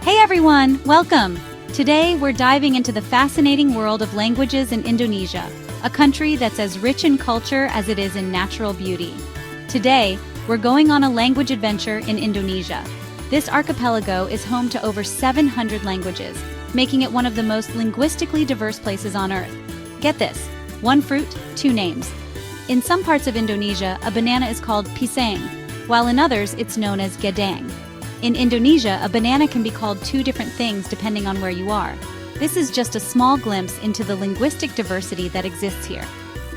Hey everyone, welcome! Today we're diving into the fascinating world of languages in Indonesia, a country that's as rich in culture as it is in natural beauty. Today, we're going on a language adventure in Indonesia. This archipelago is home to over 700 languages, making it one of the most linguistically diverse places on Earth. Get this, one fruit, two names. In some parts of Indonesia, a banana is called Pisang, while in others it's known as Gedang. In Indonesia, a banana can be called two different things depending on where you are. This is just a small glimpse into the linguistic diversity that exists here.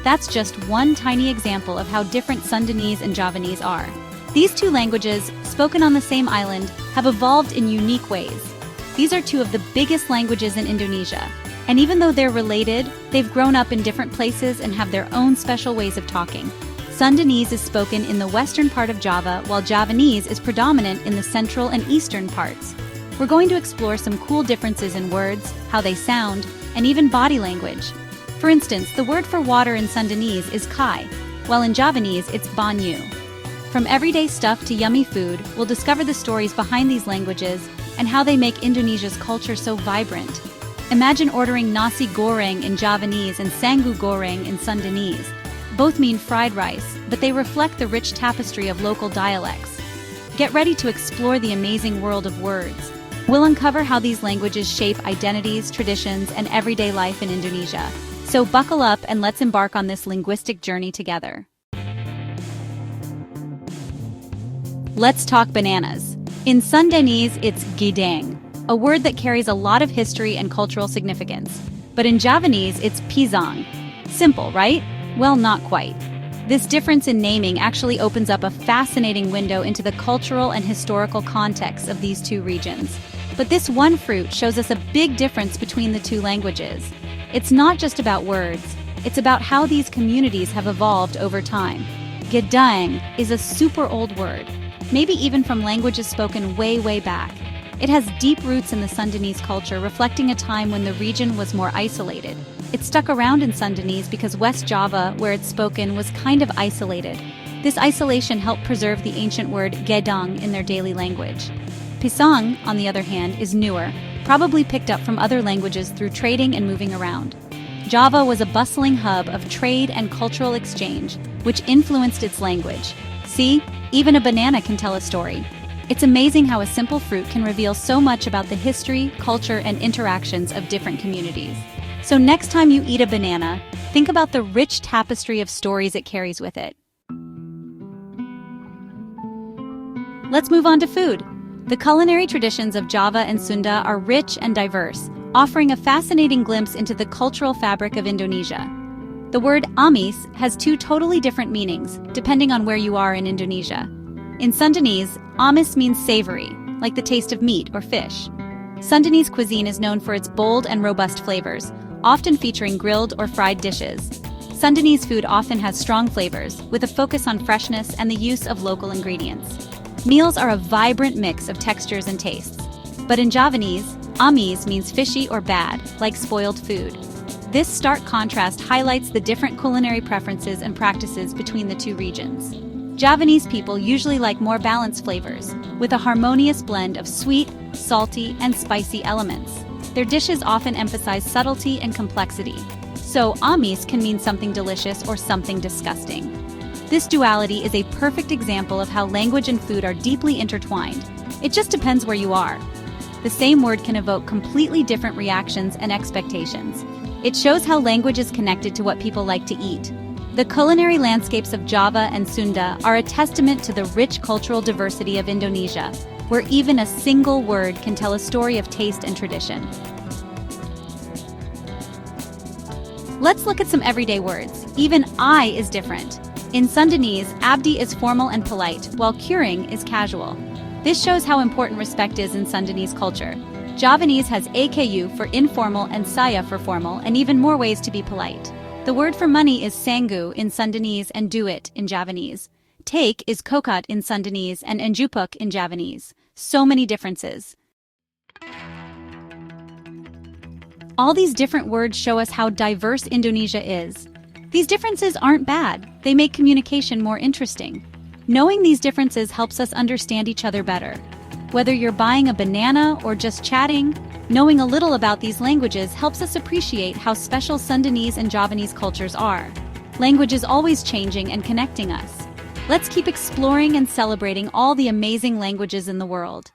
That's just one tiny example of how different Sundanese and Javanese are. These two languages, spoken on the same island, have evolved in unique ways. These are two of the biggest languages in Indonesia, and even though they're related, they've grown up in different places and have their own special ways of talking. Sundanese is spoken in the western part of Java, while Javanese is predominant in the central and eastern parts. We're going to explore some cool differences in words, how they sound, and even body language. For instance, the word for water in Sundanese is kai, while in Javanese it's banyu. From everyday stuff to yummy food, we'll discover the stories behind these languages and how they make Indonesia's culture so vibrant. Imagine ordering nasi goreng in Javanese and sangu goreng in Sundanese. Both mean fried rice, but they reflect the rich tapestry of local dialects. Get ready to explore the amazing world of words. We'll uncover how these languages shape identities, traditions, and everyday life in Indonesia. So buckle up and let's embark on this linguistic journey together. Let's talk bananas. In Sundanese, it's Gedang, a word that carries a lot of history and cultural significance. But in Javanese, it's Pisang. Simple, right? Well, not quite. This difference in naming actually opens up a fascinating window into the cultural and historical context of these two regions. But this one fruit shows us a big difference between the two languages. It's not just about words, it's about how these communities have evolved over time. Gedang is a super old word, maybe even from languages spoken way back. It has deep roots in the Sundanese culture, reflecting a time when the region was more isolated. It stuck around in Sundanese because West Java, where it's spoken, was kind of isolated. This isolation helped preserve the ancient word Gedang in their daily language. Pisang, on the other hand, is newer, probably picked up from other languages through trading and moving around. Java was a bustling hub of trade and cultural exchange, which influenced its language. See, even a banana can tell a story. It's amazing how a simple fruit can reveal so much about the history, culture, and interactions of different communities. So next time you eat a banana, think about the rich tapestry of stories it carries with it. Let's move on to food. The culinary traditions of Java and Sunda are rich and diverse, offering a fascinating glimpse into the cultural fabric of Indonesia. The word amis has two totally different meanings, depending on where you are in Indonesia. In Sundanese, amis means savory, like the taste of meat or fish. Sundanese cuisine is known for its bold and robust flavors, often featuring grilled or fried dishes. Sundanese food often has strong flavors, with a focus on freshness and the use of local ingredients. Meals are a vibrant mix of textures and tastes. But in Javanese, amis means fishy or bad, like spoiled food. This stark contrast highlights the different culinary preferences and practices between the two regions. Javanese people usually like more balanced flavors, with a harmonious blend of sweet, salty, and spicy elements. Their dishes often emphasize subtlety and complexity, so amis can mean something delicious or something disgusting. This duality is a perfect example of how language and food are deeply intertwined. It just depends where you are. The same word can evoke completely different reactions and expectations. It shows how language is connected to what people like to eat. The culinary landscapes of Java and Sunda are a testament to the rich cultural diversity of Indonesia, where even a single word can tell a story of taste and tradition. Let's look at some everyday words. Even I is different. In Sundanese, abdi is formal and polite, while curing is casual. This shows how important respect is in Sundanese culture. Javanese has aku for informal and saya for formal, and even more ways to be polite. The word for money is sangu in Sundanese and duit in Javanese. Take is kokot in Sundanese and enjupuk in Javanese. So many differences. All these different words show us how diverse Indonesia is. These differences aren't bad, they make communication more interesting. Knowing these differences helps us understand each other better. Whether you're buying a banana or just chatting, knowing a little about these languages helps us appreciate how special Sundanese and Javanese cultures are. Language is always changing and connecting us. Let's keep exploring and celebrating all the amazing languages in the world.